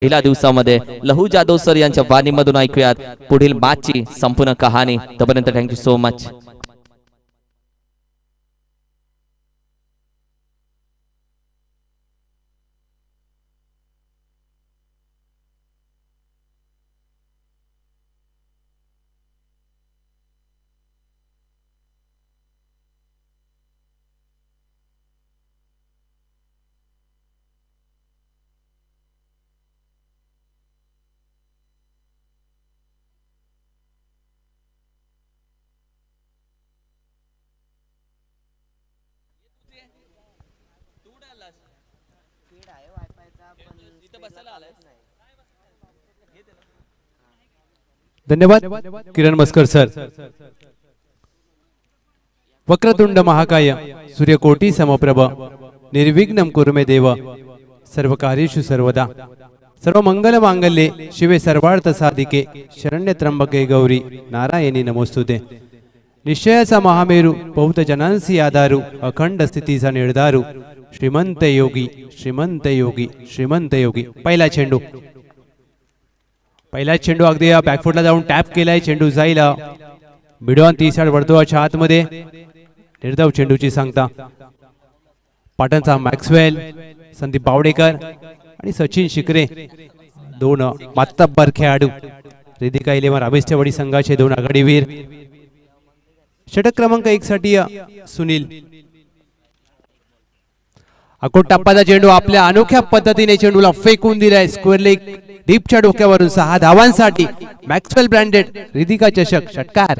पहिल्या दिवसामध्ये लहू जाधव सर यांच्या वाणीमधून ऐकूयात पुढील मॅचची संपूर्ण कहाणी. तोपर्यंत थँक्यू सो मच. धन्यवाद किरण मस्कर सर. वक्रतुंड महाकाय सूर्यकोटी समप्रभ निर्विघ्नं कुरु मे देव सर्वकार्येषु सर्वदा. सर्व मंगल मांगल्ये शिवे सर्वार्थ साधिके शरण्य त्र्यंबके गौरी नारायणी नमोस्तुते. निश्चयाचा महामेरू बहुत जनांसी आधारू अखंड स्थितीचा निर्धारू श्रीमंत योगी श्रीमंत योगी श्रीमंत योगी. पहिला चेंडू अगदी बॅकफुटला जाऊन टॅप केलाय. चेंडू जाईल मिडॉन 30 वर्तुळाच्या आतमध्ये. निर्धाव चेंडूची सांगता पाटणचा मॅक्सवेल, संदीप बावडेकर आणि सचिन शिकरे दोन मातब्बर खेळाडू. रिधिका 11 रामेश्वरवाडी संघाचे दोन आघाडीवीर. षटक क्रमांक 1 साठी सुनील. अकोट टप्पाचा चेंडू आपल्या अनोख्या पद्धतीने चेंडूला फेकून दिलाय. स्क्वेअर लेग डीपच्या डोक्यावरून 6 धावांसाठी मॅक्सवेल ब्रँडेड रिधिका चषक षटकार.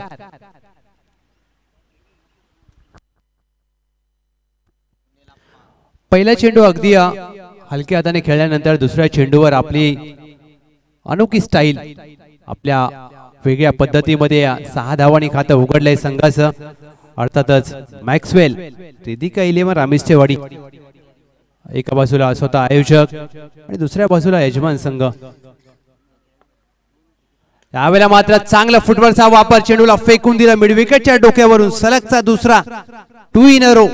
पहिला चेंडू अगदी हलक्या हाताने खेळल्यानंतर दुसऱ्या चेंडूवर आपली अनोखी स्टाईल आपल्या वेगळ्या पद्धतीमध्ये 6 धावांनी खातं उघडलंय संघाचं. अर्थातच मॅक्सवेल रिधिका 11 रामेश्वरवाडी एका बाजूला स्वतः आयोजक आणि दुसऱ्या बाजूला यजमान संघ. यावेळेला मात्र चांगला फुटबॉलचा वापर. चेंडूला फेकून दिला मिड विकेटच्या डोक्यावरून. सलगचा दुसरा 2 in a row.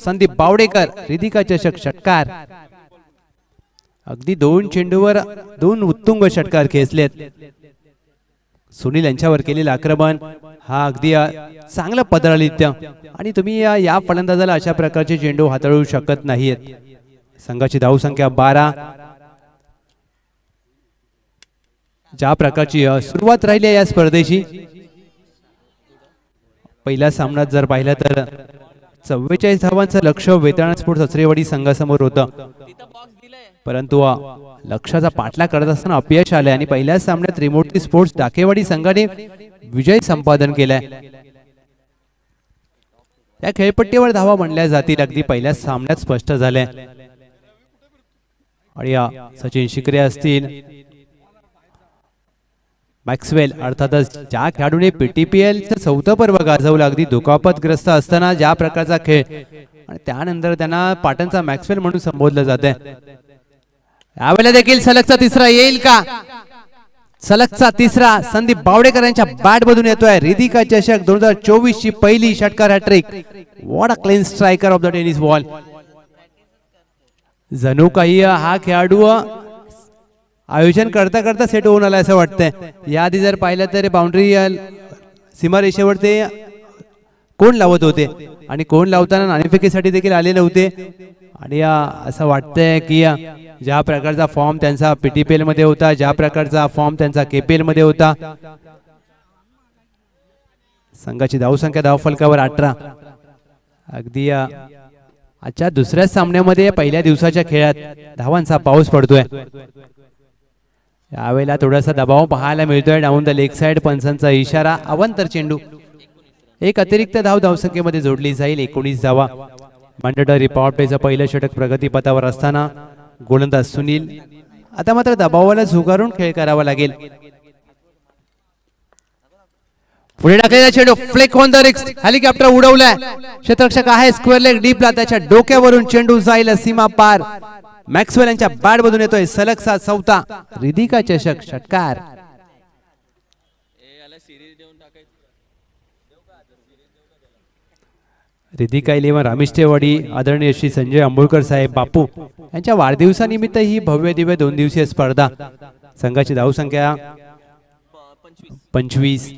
Sandeep Bawdekar Ridhika चषक षटकार. अगदी 2 चेंडूवर 2 उत्तुंग षटकार खेचलेत. सुनील यांच्यावर केलेलं आक्रमण हा अगदी चांगला पदार्थ आणि तुम्ही या फलंदाजाला अशा प्रकारचे चेंडू हाताळू शकत नाहीत. संघाची धावसंख्या 12. ज्या प्रकारची सुरुवात राहिली या स्पर्धेची पहिल्या सामन्यात जर पाहिलं तर 44 धावांचं लक्ष्य वेताळा स्पोर्ट्स अचरेवाडी संघासमोर होतं. परंतु लक्ष्याचा पाठलाग करत असताना अपयश आले आणि पहिल्या सामन्यात रिमोटली स्पोर्ट्स डाकेवाडी संघाने विजय संपादन केलाय. या खेळपट्टीवर धावा म्हणल्या जातील अगदी पहिल्या सामन्यात स्पष्ट झाले. आणि सचिन शिकरे असतील, मॅक्सवेल अर्थातच ज्या खेळाडूने पीटीपीएल चं 4थं पर्व गाजवलं अगदी दुखापतग्रस्त असताना ज्या प्रकारचा खेळ आणि त्यानंतर त्यांना पाटणचा मॅक्सवेल म्हणून संबोधलं जाते. यावेळेला देखील सलगचा तिसरा येईल का? सलगचा तिसरा संदीप बावडेकर यांच्या बॅट मधून येतोय. रिधिका चषक 2024 ची पहिली षटकार hat trick. What a clean striker of the tennis ball. जणू काही हा खेळाडू आयोजन करता करता सेट होऊन आला असं वाटतंय. याआधी जर पाहिलं तर बाउंड्री सीमारेषेवर ते कोण लावत होते आणि कोण लावताना नाणेफेकीसाठी देखील आले नव्हते. आणि असं वाटतंय की ज्या प्रकारचा फॉर्म त्यांचा पीटीपीएल मध्ये होता, ज्या प्रकारचा फॉर्म त्यांचा केपीएल मध्ये होता. संघाची धावसंख्या धावफलकावर 18. अगदी आजच्या दुसऱ्या सामन्यामध्ये पहिल्या दिवसाच्या खेळात धावांचा पाऊस पडतोय. यावेळेला थोडासा दबाव पाहायला मिळतोय डाऊन द लेग साइड. पंचांचा इशारा. अवंतर चेंडू. एक अतिरिक्त धाव धावसंख्येमध्ये जोडली जाईल. 19 धावा. मॅन्डेटरी पॉवर प्लेचं पहिलं षटक प्रगतीपथावर असताना गोलंदाज सुनील. आता मात्र दबावाला झुगारून खेळ करावा लागेल. पुढे टाकलेला चेंडू फ्लेक ऑन द रिक्स. हेलिकॉप्टर उडवलाय. क्षेत्ररक्षक आहे स्क्वेअर लेग डीपला. त्याच्या डोक्यावरून चेंडू जाईल सीमा पार. मॅक्सवेल यांच्या बॅट मधून येतोय सलगचा 4था रिधिका चषक षटकार. रिधिका 11 रामिष्टेवाडी आदरणीय श्री संजय आंबोळकर साहेब बापू यांच्या वाढदिवसानिमित्त ही भव्य दिव्य 2 दिवसीय स्पर्धा. संघाची धावसंख्या 25.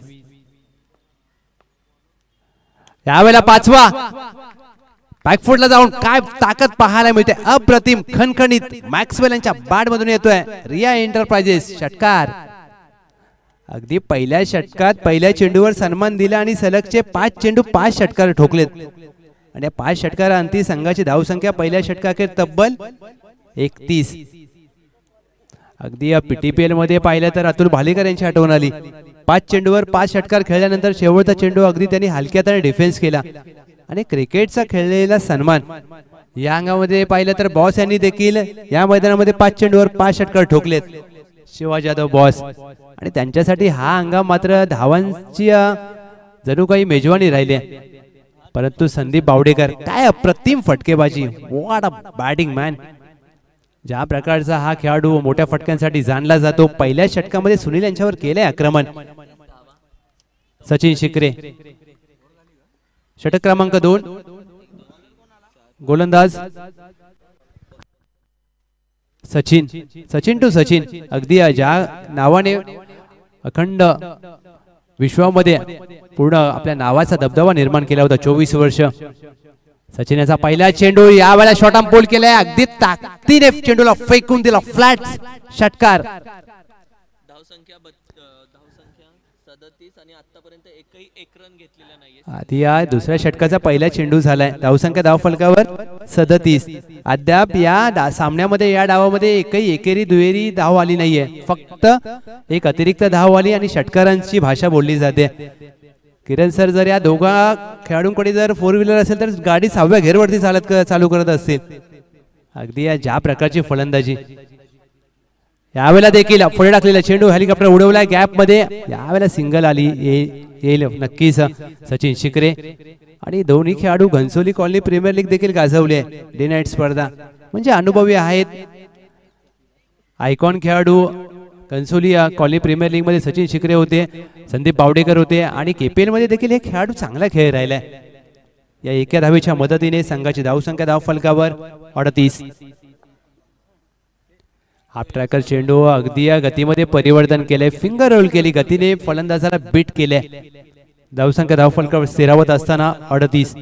यावेळेला 5वा बॅकफुटला जाऊन काय ताकद पाहायला मिळते. अप्रतिम खणखणीत मॅक्सवेल यांच्या बॅट मधून येतोय. रिया एंटरप्राइजेस षटकार. अगदी पहिल्या षटकात पहिल्या चेंडूवर सन्मान दिला आणि सलगचे 5 चेंडू 5 षटकार ठोकलेत आणि 5 षटकारांती संघाची धावसंख्या पहिल्या षटकाखेर तब्बल 31. अगदी या पीटीपीएल मध्ये पाहिलं तर अतुल भालेकर यांची आठवण आली. 5 चेंडूवर 5 षटकार खेळल्यानंतर शेवटचा चेंडू अगदी त्यांनी हलक्या हाताने डिफेन्स केला आणि क्रिकेटचा खेळलेला सन्मान. या अंगामध्ये पाहिलं तर बॉस यांनी देखील या मैदानामध्ये 5 चेंडूवर 5 षटकार ठोकलेत. शिवाजी यादव बॉस आणि त्यांच्यासाठी हा हंगाम मात्र धावांची जणू काही मेजवानी राहिली. परंतु संदीप बावडेकर काय अप्रतिम फटकेबाजी. What a batting man. ज्या प्रकारचा हा खेळाडू मोठ्या फटक्यांसाठी जाणला जातो. पहिल्या षटकामध्ये सुनील यांच्यावर केले आक्रमण. सचिन शिकरे षटक क्रमांक 2. गोलंदाज सचिन टू सचिन. अगदी ज्या नावाने अखंड विश्वामध्ये पूर्ण आपल्या नावाचा दबदबा निर्माण केला होता. 24 वर्ष. सचिन याचा पहिला चेंडू यावेळेला शॉर्ट आर्म बोल केलाय. अगदी ताकदीने चेंडूला फेकून दिला. फ्लॅट षटकार. धावसंख्या 37 आणि आतापर्यंत एकही एक रन घेतलेला नाहीये. आधी या दुसऱ्या षटकाचा पहिला चेंडू झालाय. धावसंख्या धावफलकावर 37. अद्याप या सामन्यामध्ये या डावामध्ये एकही एकेरी दुहेरी धाव आली नाहीये. फक्त एक अतिरिक्त धाव आली आणि षटकारांची भाषा बोलली जाते. किरण सर जर या दोघा खेळाडूंकडे जर 4 व्हीलर असेल तर गाडी 6व्या घेरवरती चालू करत असतील. अगदी या ज्या प्रकारची फलंदाजी. यावेळेला देखील पुढे टाकलेला चेंडू हेलिकॉप्टर उडवलाय गॅप मध्ये. यावेळेला सिंगल आली येईल नक्कीच. सचिन शिकरे आणि दोन्ही खेळाडू घनसोली कॉलनी प्रीमियर लीग देखील गाजवले. डे नाईट स्पर्धा म्हणजे अनुभवी आहेत. आयकॉन खेळाडू घनसोली कॉलनी प्रीमियर लीग मध्ये सचिन शिकरे होते, संदीप बावडेकर होते आणि केपीएल मध्ये देखील हे खेळाडू चांगला खेळ राहिलाय. या एका धावेच्या मदतीने संघाची धावसंख्या धावफलकावर 38. हाफ ट्रॅकर चेंडू अगदी या गतीमध्ये परिवर्तन केले. फिंगर रोल केली गतीने फलंदाजाला बीट केले. धावसंख्या धावफलकावर स्थिरावत असताना 38.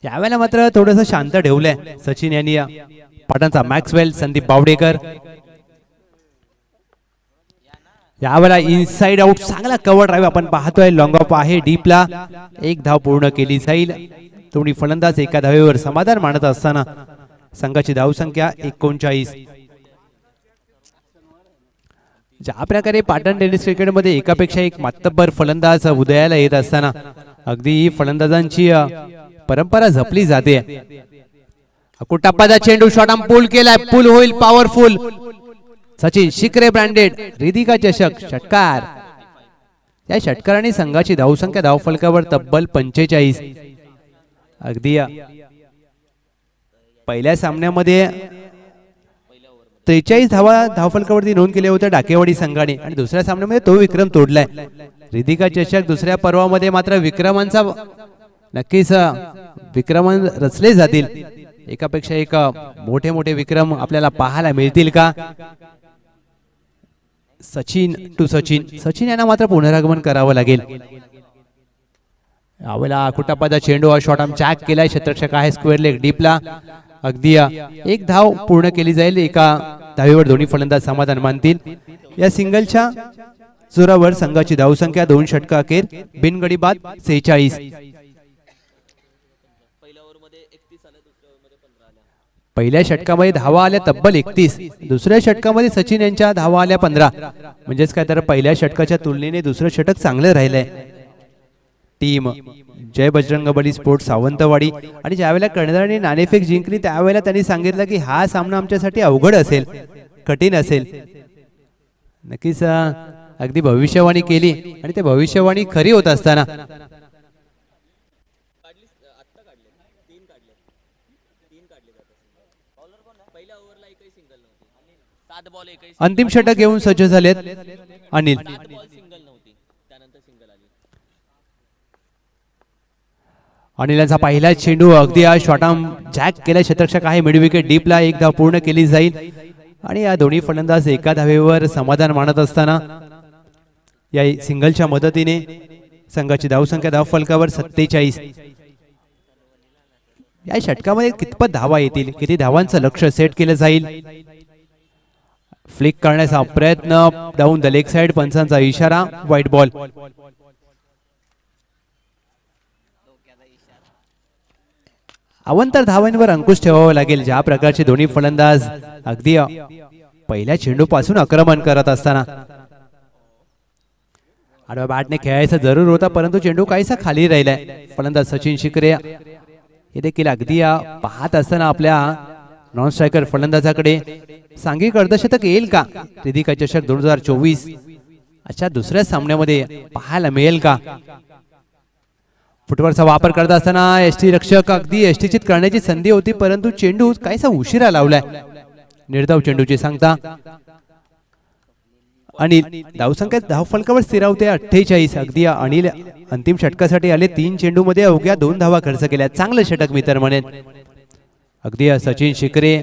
यावेळेला मात्र थोडंसं शांत ठेवलंय सचिन यांनी. पाटणचा मॅक्सवेल संदीप बावडेकर. यावेळेला इनसाइड आउट चांगला कव्हर ड्राईव्ह आपण पाहतोय. लॉंग ऑफ आहे डीपला. 1 धाव पूर्ण केली जाईल. दोन्ही फलंदाज एका धावेवर समाधान मानत असताना संघाची धावसंख्या 39. ज्या प्रकारे पाटण टेनिस क्रिकेटमध्ये एकापेक्षा एक मातब्बर फलंदाज उदयाला येत असताना अगदी ही फलंदाजांची परंपरा जपली जाते. कुटाप्पाचा चेंडू शॉर्ट आर्म पूल केलाय. पूल होईल पॉवरफुल. सचिन शिकरे ब्रँडेड रिधिका चषक षटकार. या षटकाराने संघाची धावसंख्या धावफलकावर तब्बल 45. अगदी पहिल्या सामन्यामध्ये 43 धावा धावफलकावरती नोंद केल्या होत्या डाकेवाडी संघाने आणि दुसऱ्या सामन्यामध्ये तो विक्रम तोडलाय. रिधिका चषक दुसऱ्या पर्वामध्ये मात्र विक्रमांचा नक्कीच विक्रम रचले जातील. एकापेक्षा एक मोठे मोठे विक्रम आपल्याला पाहायला मिळतील का. सचिन टू सचिन यांना मात्र पुनरागमन करावं लागेल. यावेळेला कुटाप्पाचा चेंडू शॉर्ट आर्म चॅक केलाय. क्षेत्ररक्षक आहे स्क्वेअर लेग डीपला. अगदी 1 धाव पूर्ण केली जाईल. एका धावेवर दोन्ही फलंदाज समाधान मानतील. या सिंगलच्या जोरावर संघाची धावसंख्या 2 षटका अखेर बिनगडी बाद 46. पहिल्या षटकामध्ये धावा आल्या तब्बल 31. दुसऱ्या षटकामध्ये सचिन यांच्या धावा आल्या 15. म्हणजेच काय तर पहिल्या षटकाच्या तुलनेने दुसरं षटक चांगलं राहिलंय. टीम जय बजरंग बली स्पोर्ट्स सावंतवाडी आणि ज्यावेळेला कर्णधारांनी नाणेफेक जिंकली त्यावेळेला त्यांनी सांगितलं की हा सामना आमच्यासाठी अवघड असेल, कठीण असेल. नक्कीच अगदी भविष्यवाणी केली आणि ते भविष्यवाणी खरी होत असताना अंतिम षटक घेऊन सज्ज झालेत अनिल. अनिलांचा पहिला चेंडू अगदी या शॉटाम जॅक केल्या क्षेत्ररक्षक आहे. मिड विकेट डीपला एक धाव पूर्ण केली जाईल आणि या दोन्ही फलंदाज एका धावेवर समाधान मानत असताना या सिंगलच्या मदतीने संघाची धावसंख्या धाव फलकावर 47. या षटकामध्ये कितपत धावा येतील, किती धावांचं लक्ष सेट केलं जाईल, फ्लिक करण्याचा प्रयत्न डाऊन द लेग साइड, पंचांचा इशारा, व्हाईट बॉल. अवंतर धावांवर अंकुश ठेवावा लागेल. ज्या प्रकारचे दोन्ही फलंदाज अगदी पहिल्या चेंडूपासून आक्रमण करत असताना आडव्या बॅटने खेळायचा जरूर होता, परंतु चेंडू काहीसा खाली राहिलाय. फलंदाज सचिन शिकरे हे देखील अगदी पाहत असताना आपल्या नॉन स्ट्रायकर फलंदाजाकडे सांघिक अर्धशतक येईल का, रिधिका चषक 2024 अशा दुसऱ्या सामन्यामध्ये पाहायला मिळेल का. फुटवर्कचा वापर करत असताना एसटी रक्षक अगदी एसटीचित करण्याची संधी होती, परंतु चेंडू काहीसा उशिरा लावलाय. निर्धाव चेंडूची सांगता अनिल. धावसंख्या धाव फलकावर स्थिरावते 48. अगदी अनिल अंतिम षटकासाठी आले. 3 चेंडू मध्ये अवघ्या 2 धावा खर्च केल्या. चांगलं षटक मी तर म्हणेन. अगदी सचिन शिकरे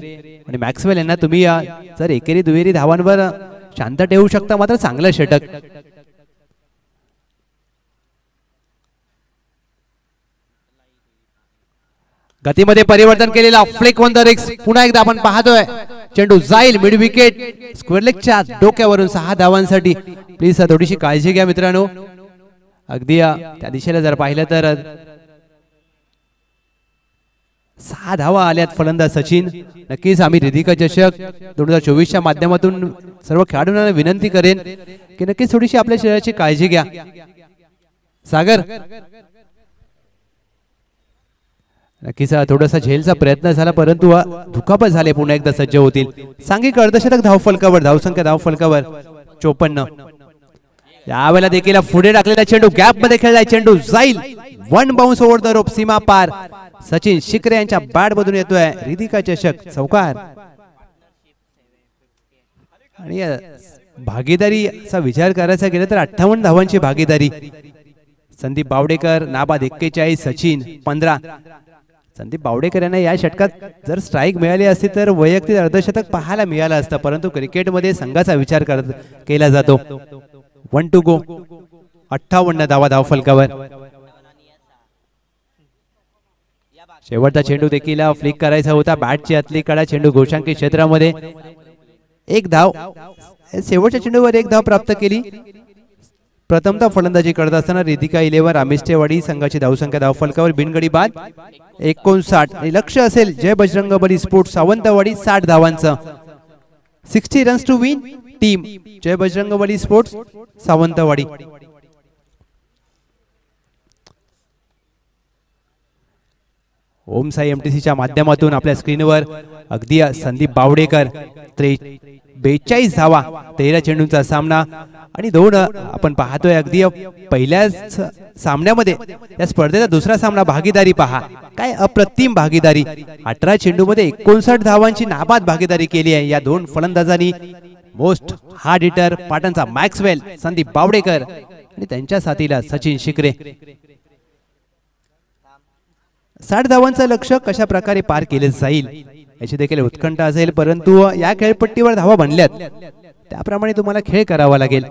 आणि मॅक्सवेल यांना तुम्ही जर एकेरी दुहेरी धावांवर शांत ठेवू शकता, मात्र चांगलं षटक. गतीमध्ये परिवर्तन केलेला फ्लिक ऑन द रिक्स. पुन्हा एकदा आपण पाहतोय चेंडू जाईल मिड विकेट स्क्वेअर लेगच्या डोक्यावरून 6 धावांसाठी. प्लीज थोडीशी काळजी घ्या मित्रांनो. अगदी त्या दिशेला जर पाहिलं तर 6 धावा आल्यात फलंदाज सचिन. नक्कीच आम्ही रिधिका चषक 2024 च्या माध्यमातून सर्व खेळाडूंना विनंती करेन की नक्कीच थोडीशी आपल्या शरीराची काळजी घ्या. सागर नक्कीच थोडासा झेलचा प्रयत्न झाला, परंतु दुखापत झाले. पुन्हा एकदा सज्ज होतील. सांघिक अर्धशतक धाव फलकावर, धावसंख्या धाव फलकावर 54. यावेळेला देखील पुढे टाकलेला चेंडू गॅप मध्ये खेळलाय. चेंडू जाईल. 1 बाउन्स ओव्हर द रोप, सीमा पार. सचिन शिकरे यांच्या बॅट मधून येतोय रिधिका चषक चौकार. आणि भागीदारीचा विचार करायचा गेला तर 58 धावांची भागीदारी. संदीप बावडेकर नाबाद 41, सचिन 15. संदीप बावडेकर यांना या षटकात जर स्ट्राईक मिळाली असती तर वैयक्तिक अर्धशतक पाहायला मिळालं असतं, परंतु क्रिकेटमध्ये संघाचा विचार केला जातो. 1 टू गो. 58 धावा धाव फलकावर. शेवटचा चेंडू देखील फ्लिक करायचा होता. बॅटची आतली कडा चेंडू गोशांकी क्षेत्रामध्ये. 1 धाव. शेवटच्या चेंडूवर 1 धाव प्राप्त केली. प्रथमतः फलंदाजी करत असताना रिधिका 11, आमिष्टेवाडी संघाची धावसंख्या धाव फलकावर. बिनगडी बाद 59. आणि लक्ष असेल जय बजरंग बली स्पोर्ट्स सावंतवाडी 60 धावांचं. 60 runs to win team Jai Bajrang Bali sports Sawantwadi. Om Sai एमटीसीच्या माध्यमातून आपल्या स्क्रीनवर अगदी संदीप बावडेकर 42 धावा, 13 चेंडूंचा सामना. आणि 2 आपण पाहतोय अगदी पहिल्याच सामन्यामध्ये या स्पर्धेचा दुसरा सामना. भागीदारी पहा काय अप्रतिम भागीदारी. 18 चेंडू मध्ये 59 धावांची नाबाद भागीदारी केली आहे या 2 फलंदाजांनी. मोस्ट हार्ड हिटर पाटणचा मॅक्सवेल, संदीप बावडेकर आणि त्यांच्या साथीला सचिन शिकरे. 60 धावांचं लक्ष्य कशा प्रकारे पार केले जाईल याची देखील उत्कंठा असेल, परंतु या खेळपट्टीवर धावा बनल्यात त्याप्रमाणे तुम्हाला खेळ करावा लागेल.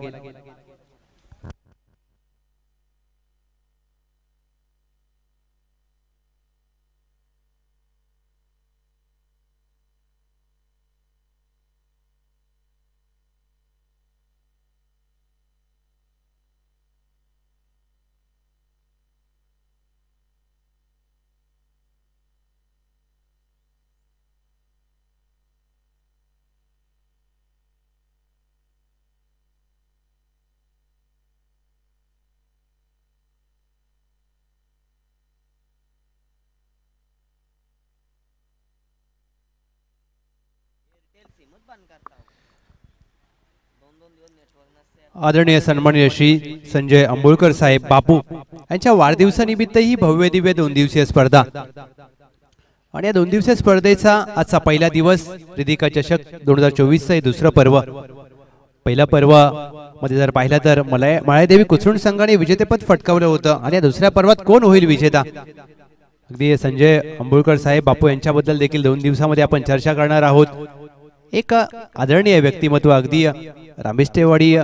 आदरणीय सन्माननीय श्री संजय अंबोळकर साहेब बापू यांच्या वाढदिवसानिमित्त ही भव्य दिव्य 2 दिवसीय स्पर्धा. आणि या 2 दिवसीय स्पर्धेचा आजचा पहिला दिवस रिधिका चषक 2024 चे दुसरं पर्व. पहिल्या पर्व मध्ये जर पाहिलं तर मळादेवी कुचरुण संघाने विजेतेपद फटकावलं होतं. आणि या दुसऱ्या पर्वात कोण होईल विजेता अगदी संजय अंबुळकर साहेब बापू यांच्याबद्दल देखील 2 दिवसामध्ये आपण चर्चा करणार आहोत. एक आदरणीय व्यक्तिमत्व, अगदी रामेष्टेवाडी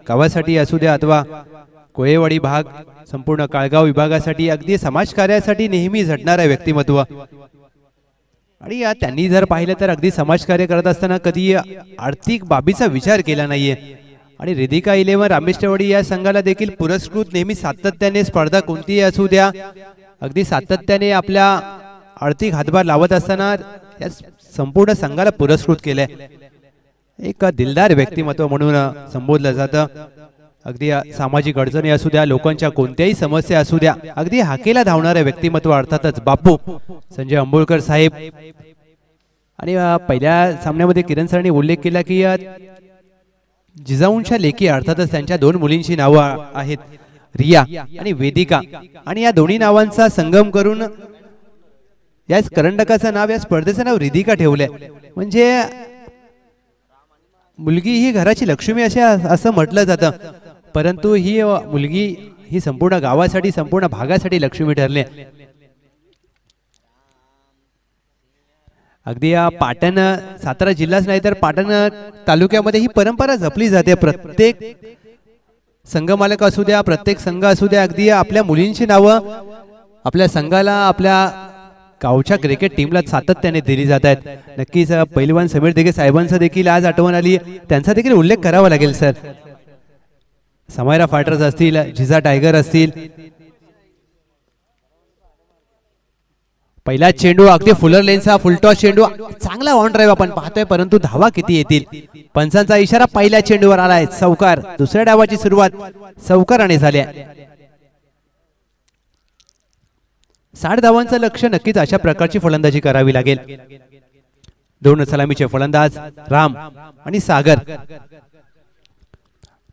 गावासाठी असू द्या अथवा कोळेवाडी भाग संपूर्ण काळगाव विभागासाठी अगदी समाजकार्यासाठी नेहमी झटणारे व्यक्तिमत्व. आणि त्यांनी जर पाहिलं तर अगदी समाजकार्य करत असताना कधी आर्थिक बाबीचा विचार केला नाहीये. आणि रिधिका 11 रामेष्टेवाडी या संघाला देखील पुरस्कृत नेहमी सातत्याने, स्पर्धा कोणतीही असू द्या, अगदी सातत्याने आपल्या आर्थिक हातभार लावत असताना या संपूर्ण संघाला पुरस्कृत केले. एक दिलदार व्यक्तिमत्व म्हणून संबोधलं जातं. अगदी सामाजिक अडचणी असू द्या, लोकांच्या कोणत्याही समस्या असू द्या, अगदी हाकेला धावणारे व्यक्तिमत्व अर्थातच बापू संजय अंबुळकर साहेब. आणि पहिल्या सामन्यामध्ये किरण सरांनी उल्लेख केला की जिजाऊंच्या लेकी अर्थातच त्यांच्या 2 मुलींची नावं आहेत, रिया आणि वेदिका. आणि या दोन्ही नावांचा संगम करून या करंडकाचं नाव, या स्पर्धेचं नाव रिधिका ठेवलंय. म्हणजे मुलगी ही घराची लक्ष्मी असं म्हटलं जातं, परंतु ही मुलगी ही संपूर्ण गावासाठी, संपूर्ण भागासाठी लक्ष्मी ठरले. अगदी पाटण सातारा जिल्हाच नाही तर पाटण तालुक्यामध्ये ही परंपरा जपली जाते. प्रत्येक संघमालक असू द्या, प्रत्येक संघ असू द्या, अगदी आपल्या मुलींची नावं आपल्या संघाला, आपल्या गावच्या क्रिकेट टीमला सातत्याने दिली जात आहेत. नक्कीच पैलवान समीर दिघे साहेबांचं देखील आज आठवण आली, त्यांचा देखील उल्लेख करावा लागेल सर. समायरा फायटर्स असतील, जिजा टायगर असतील. पहिला चेंडू अगदी फुलर लेनचा फुलटॉस चेंडू, चांगला ऑन ड्राईव्ह आपण पाहतोय, परंतु धावा किती येतील. पंचांचा इशारा पहिल्या चेंडूवर आलाय, चौकार. दुसऱ्या डावाची सुरुवात चौकाराने झाली. 60 धावांचं लक्ष नक्कीच अशा प्रकारची फलंदाजी करावी लागेल. 2 सलामीचे फलंदाज राम आणि सागर.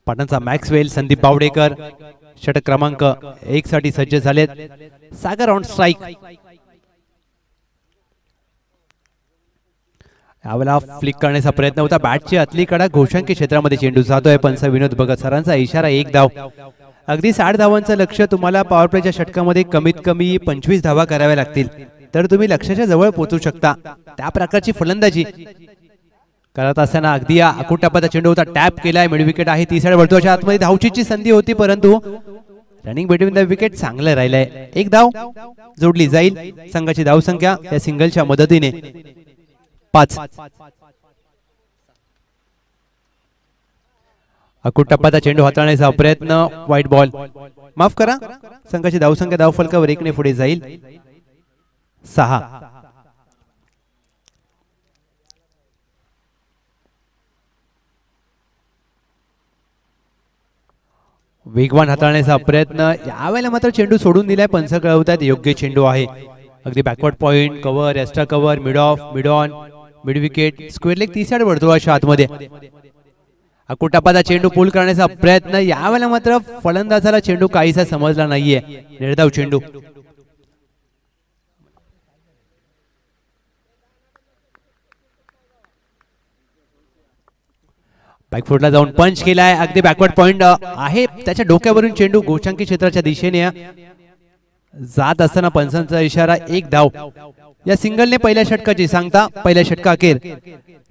पाटणचा मॅक्सवेल, संदीप बावडेकर षटक क्रमांक 1 साठी सज्ज झालेत. सागर ऑन स्ट्राइक. यावेळेला फ्लिक करण्याचा प्रयत्न होता, बॅटची आतली कडा घोषांकी क्षेत्रामध्ये चेंडू जातोय. पंच विनोद भगत सरांचा इशारा 1 धाव. अगदी 60 धावांचं लक्ष तुम्हाला पॉवर प्लेच्या षटकामध्ये कमीत कमी 25 धावा कराव्या लागतील, तर तुम्ही लक्ष्याच्या जवळ पोहोचू शकता. त्या प्रकारची फलंदाजी करत असताना अगदी अकुटप्पाचा चेंडू होता, टॅप केलाय, मिड विकेट आहे. 30 वर्तुळाच्या आतमध्ये धावचीची संधी होती, परंतु रनिंग बिटवीन द विकेट चांगलं राहिलंय. 1 धाव जोडली जाईल. संघाची धावसंख्या या सिंगलच्या मदतीने 5. अकुटप्पाचा चेंडू हाताळण्याचा प्रयत्न, व्हाईट बॉल. माफ करा, संघाची धावसंख्या धावफलकावर 1 ने पुढे जाईल. 6. वेगवान हाताळण्याचा प्रयत्न, यावेळेला मात्र चेंडू सोडून दिलाय. पंच कळवतात योग्य चेंडू आहे. अगदी backward point, cover, extra cover, mid of, mid on, mid wicket, square leg 30 वर्तुळाच्या आतमध्ये. अकुटप्पाचा चेंडू पूल करण्याचा प्रयत्न, यावेळेला मात्र फलंदाजाला चेंडू काहीसा समजला नाहीये. निर्धाव चेंडू. बॅकफुटला जाऊन पंच केलाय. अगदी बॅकवर्ड पॉइंट आहे, त्याच्या डोक्यावरून चेंडू गोशांकी क्षेत्राच्या दिशेने जात असताना पंचांचा इशारा 1 धाव. या सिंगलने पहिल्या षटकाची सांगता. पहिल्या षटका अखेर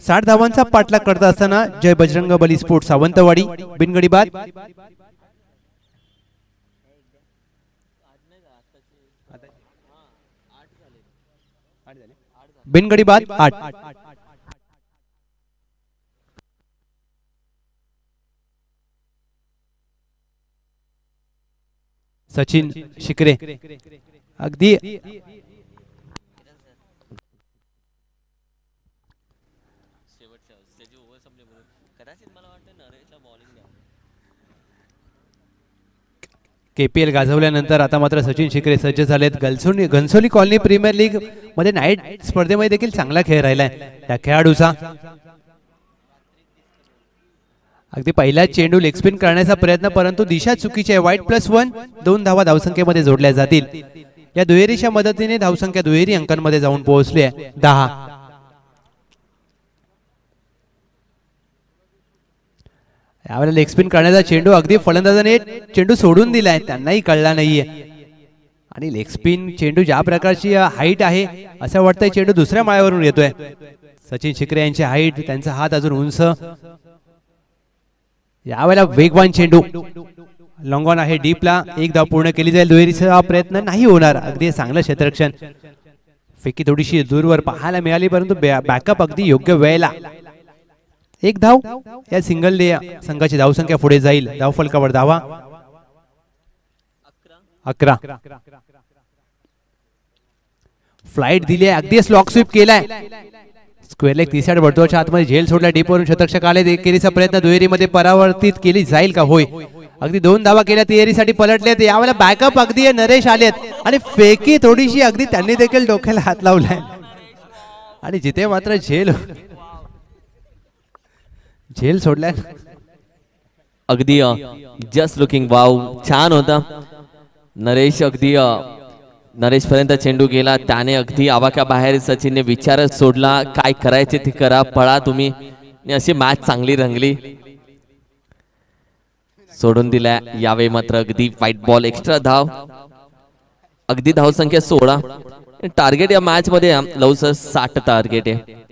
60 धावांचा पाठलाग करत असताना जय बजरंग बली स्पोर्ट्स सावंतवाडी बिनगडी बाद. बिनगडी बाद 8. सचिन शिकरे अगदी केपीएल गाजवल्यानंतर आता मात्र सचिन शिकरे सज्ज झालेत. घनसोली कॉलनी प्रीमियर लीग मध्ये नाईट स्पर्धेमध्ये देखील चांगला खेळ राहिलाय त्या खेळाडूचा. अगदी पहिला चेंडू लेग स्पिन करण्याचा प्रयत्न, परंतु दिशा चुकीची आहे. वाईट +1. 2 धावा धावसंख्येमध्ये जोडल्या जातील. या दुहेरीच्या मदतीने धावसंख्या दुहेरी अंकांमध्ये जाऊन पोहोचली आहे 10. यावेळेला लेग स्पिन करण्याचा चेंडू, अगदी फलंदाजाने चेंडू सोडून दिलाय, त्यांनाही कळला नाहीये. आणि लेग स्पिन चेंडू ज्या प्रकारची हाईट आहे असं वाटतंय चेंडू दुसऱ्या माळ्यावरून येतोय. सचिन शिकरे यांची हाईट, त्यांचा हात अजून उंच. यावेळेला वेगवान चेंडू लॉंग ऑन आहे डीपला. एक धाव पूर्ण केली जाईल. दुहेरीचा प्रयत्न नाही होणार. अगदी चांगलं क्षेत्ररक्षण. फेकी थोडीशी दूरवर पाहायला मिळाली परंतु बॅकअप अगदी योग्य वेळेला. एक धाव या सिंगलने संघाची धावसंख्या पुढे जाईल. धावफलकावर धावा 11. फ्लाइट दिली आहे. अगदी स्लॉक स्वीप केलाय. स्क्वेअर लेग तिसऱ्या वर्तुळाच्या आतमध्ये झेल सोडला. डीपवरून शतरक्षक आले. केलीचा प्रयत्न दुहेरीमध्ये परावर्तित केली जाईल का? होय. अगदी 2 धावा केल्या. तिहेरीसाठी पलटलेत. यावेळेला बॅकअप अगदी नरेश आलेत आणि फेकी थोडीशी अगदी त्यांनी देखील डोक्याला हात लावलाय आणि जिथे मात्र झेल सोडलाय. अगदी जस्ट लुकिंग वाव, छान होता. नरेश अगदी नरेश पर्यंत चेंडू गेला. त्याने अगदी आवाक्या बाहेर सचिनने विचारच सोडला. काय करायचे ते करा, पळा तुम्ही. अशी मॅच चांगली रंगली. सोडून दिल्या. यावेळी मात्र अगदी व्हाईट बॉल, एक्स्ट्रा धाव. अगदी धावसंख्या 16. टार्गेट या मॅच मध्ये लवकर 60 टार्गेट आहे.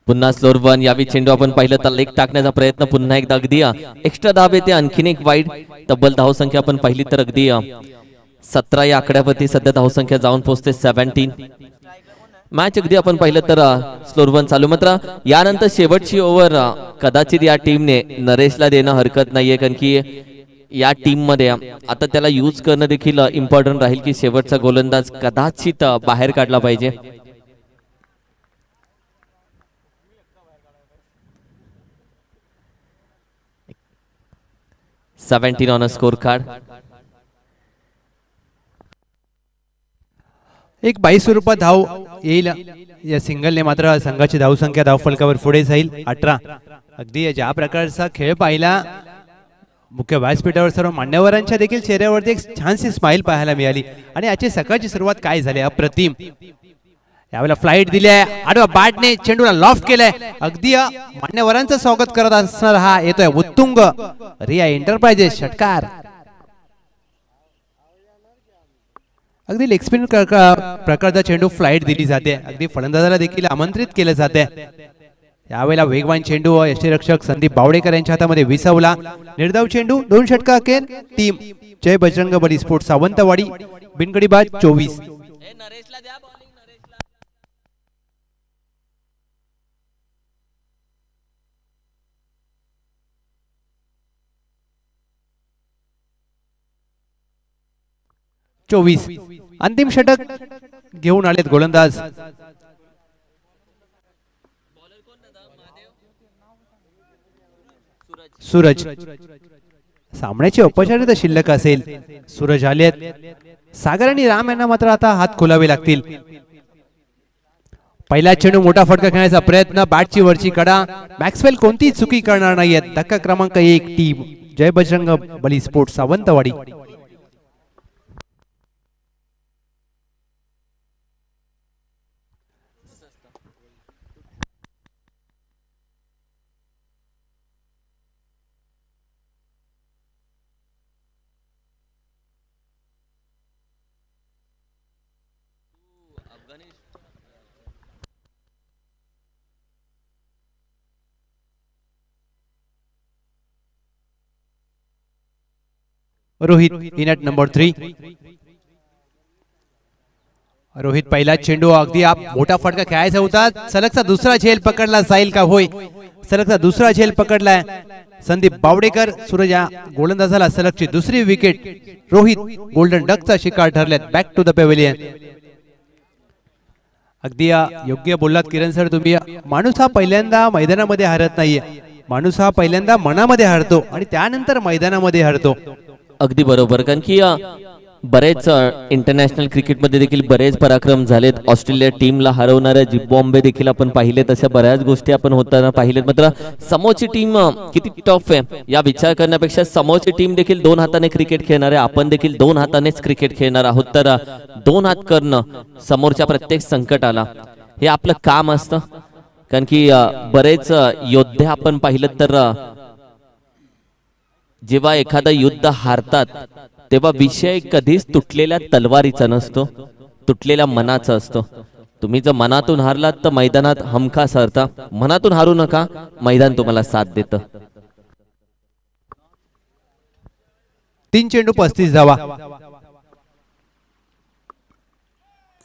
पुन्हा स्लोअर वन. यावेळी चेंडू आपण पाहिलं तर लेग टाकण्याचा प्रयत्न पुन्हा एकदा अगदी एक्स्ट्रा धाव येते. आणखीन एक वाईड. तब्बल धावसंख्या आपण पाहिली तर अगदी 17 या आकड्यावरती सध्या धावसंख्या जाऊन पोहोचते 17. मॅच अगदी आपण पाहिलं तर स्लोअर वन चालू. मात्र यानंतर शेवटची ओव्हर कदाचित या टीमने नरेशला देणं हरकत नाहीये, कारण की या टीम मध्ये आता त्याला यूज करणं देखील इम्पॉर्टंट राहील की शेवटचा गोलंदाज कदाचित बाहेर काढला पाहिजे. $17 ऑन अ स्कोर कार्ड. एक 22 स्वरूपात धाव येईल. या सिंगलने मात्र संघाची धावसंख्या धावफलकावर पुढे जाईल 18. अगदी ज्या प्रकारचा खेळ पाहिला मुख्य व्यासपीठावर सर्व मान्यवरांच्या देखील चेहऱ्यावरती एक छानशी स्माइल पाहायला मिळाली आणि याची सकाळची सुरुवात काय झाली अप्रतिम. यावेळेला फ्लाइट दिली आहे. आडवा बॅटने चेंडूला लॉफ्ट केलाय. अगदी मान्यवरांचं स्वागत करत असणार हा येतोय उत्तुंग रिया एंटरप्राइजेस षटकार. अगदी लेग स्पिन प्रकारचा चेंडू फ्लाइट दिली जाते. अगदी फलंदाजाला देखील आमंत्रित केलं जाते. यावेळेला वेगवान चेंडू यष्टीरक्षक संदीप बावडेकर यांच्या हातामध्ये विसवला. निर्धाव चेंडू 2 षटका अखेर. Team Jai Bajrang Bali sports Sawantwadi. बिनगडी बाद 24. 24. अंतिम षटक घेऊन आलेत गोलंदाज. सूरज. सामन्याची औपचारिकता शिल्लक असेल. सूरज आलेत. सागर आणि राम यांना मात्र आता हात खोलावे लागतील. पहिला चेंडू मोठा फटका खेळण्याचा प्रयत्न. बॅटची वरची कडा. मॅक्सवेल कोणतीही चुकी करणार नाहीयेत. धक्का क्रमांक 1 team Jai Bajrang Bali sports Sawantwadi. Rohit in at number 3. Rohit पहिला चेंडू अगदी मोठा फटका खेळायचा होता. सलगचा दुसरा झेल पकडला जाईल का? होय, सलगचा दुसरा झेल पकडलाय संदीप बावडेकर. सूरज या गोलंदाजाला सलगची दुसरी विकेट. रोहित गोल्डन डकचा शिकार ठरल्यात. Back to the pavilion. अगदी योग्य बोललात किरण सर तुम्ही. माणूस हा पहिल्यांदा मैदानामध्ये हरत नाहीये. माणूस हा पहिल्यांदा मनामध्ये हरतो आणि त्यानंतर मैदानामध्ये हरतो. अगदी बरोबर, कारण की बरेच इंटरनॅशनल क्रिकेटमध्ये देखील बरेच पराक्रम झालेत. ऑस्ट्रेलिया टीमला हरवणाऱ्या झिम्बाब्वे देखील आपण पाहिले. तशा बऱ्याच गोष्टी आपण होताना पाहिलेत. मात्र समोरची टीम किती टफ आहे या विचार करण्यापेक्षा समोरची टीम देखील 2 हाताने क्रिकेट खेळणार आहे. आपण देखील 2 हातानेच क्रिकेट खेळणार आहोत. तर 2 हात करणं समोरच्या प्रत्येक संकटाला हे आपलं काम असतं. कारण की बरेच योद्धे आपण पाहिलं तर जेव्हा एखादं युद्ध हारतात तेव्हा विषय कधीच तुटलेल्या तलवारीचा नसतो, तुटलेल्या मनाचा असतो. तुम्ही जर मनातून हारलात तर मैदानात हमखास हरता. मनातून हारू नका, मैदान तुम्हाला साथ देतं. 3 चेंडू 35 धावा.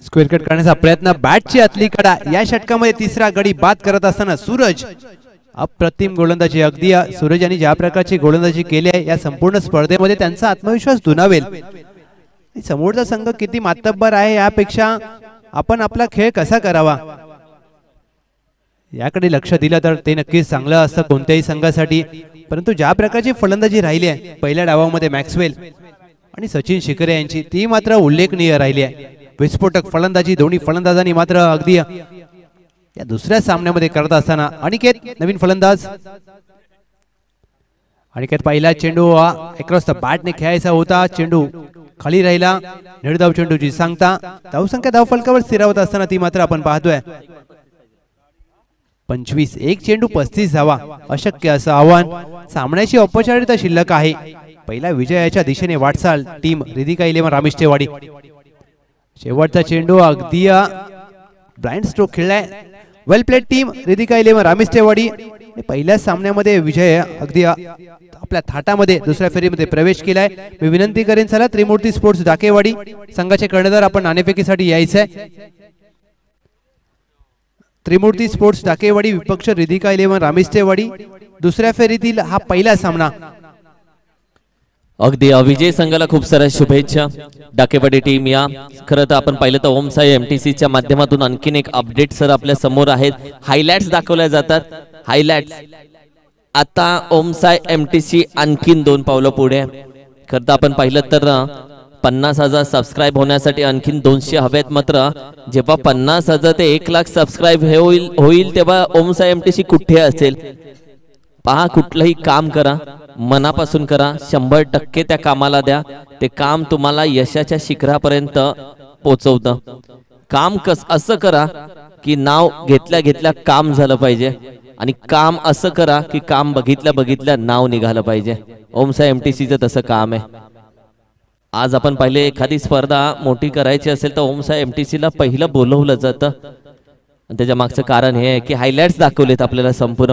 स्क्वेअर कट करण्याचा प्रयत्न, बॅटची आतली कडा. या षटकामध्ये तिसरा गडी बाद करत असताना सूरज अप्रतिम गोलंदाजी. अगदी सूरज यांनी ज्या प्रकारची गोलंदाजी केली आहे या संपूर्ण स्पर्धेमध्ये त्यांचा आत्मविश्वास दुणावेल. समोरचा संघ किती मातब्बर आहे यापेक्षा आपण आपला खेळ कसा करावा याकडे लक्ष दिलं तर ते नक्कीच चांगलं असतं कोणत्याही संघासाठी. परंतु ज्या प्रकारची फलंदाजी राहिली आहे पहिल्या डावामध्ये मॅक्सवेल आणि सचिन शिकरे यांची, ती मात्र उल्लेखनीय राहिली आहे. विस्फोटक फलंदाजी दोन्ही फलंदाजांनी मात्र अगदी या दुसऱ्या सामन्यामध्ये करत असताना. अनिकेत नवीन फलंदाज. अनिकेत पहिला चेंडू अक्रॉस द बॅटने खेळायचा होता, चेंडू खाली राहिला. निर्धाव चेंडूची सांगता. धावसंख्या धावफलकावर स्थिरावत असताना ती मात्र आपण पाहतोय 25. एक चेंडू 35 धावा, अशक्य असं आव्हान. सामन्याची औपचारिकता शिल्लक आहे. पहिला विजयाच्या दिशेने वाटचाल टीम रिधिका 11 रामिष्टेवाडी. शेवटचा चेंडू अगदी ब्लाइंड स्ट्रोक खेळलाय. वेल प्लेड टीम रिधिका 11 रामिष्टेवाडी. पहिल्या सामन्यामध्ये विजय अगदी आपल्या थाटामध्ये दुसऱ्या फेरीमध्ये प्रवेश केलाय. मी विनंती करेन चला त्रिमूर्ती स्पोर्ट्स डाकेवाडी संघाचे कर्णधार आपण नाणेफेकीसाठी यायचंय. त्रिमूर्ती स्पोर्ट्स डाकेवाडी विपक्ष रिधिका 11 रामिष्टेवाडी. दुसऱ्या फेरीतील हा पहिला सामना. अगदी विजय संघाला खूप साऱ्या शुभेच्छा. डाकेवाडी टीम या खरं तर आपण पाहिलं तर ओम साई एमटीसी च्या माध्यमातून आणखीन एक अपडेट सर आपल्या समोर आहेत. हायलाइट्स दाखवल्या जातात. हायलाइट्स आता ओम साई एमटीसी आणखीन 2 पावलं पुढे. खरं तर आपण पाहिलं तर 50,000 सबस्क्राईब होण्यासाठी आणखीन 200 हवेत. मात्र जेव्हा 50,000 ते 1,00,000 सबस्क्राईब होईल तेव्हा ओम साई एमटीसी कुठे असेल. पहा, कुठलंही काम करा, मनापासून करा, 100% त्या कामाला द्या. ते काम तुम्हाला यशाच्या शिखरापर्यंत पोहोचवतं. काम असं करा की नाव घेतल्या घेतल्या काम झालं पाहिजे आणि काम असं करा की काम बघितल्या बघितल्या नाव निघालं पाहिजे. ओमसाई एमटीसीचं तसं काम आहे. आज आपण पाहिले एखादी स्पर्धा मोठी करायची असेल तर ओमसाई एमटीसीला पहिलं बोलवलं जातं. त्याच्या मागचं कारण हे आहे की हायलाइट्स दाखवलेत आपल्याला संपूर्ण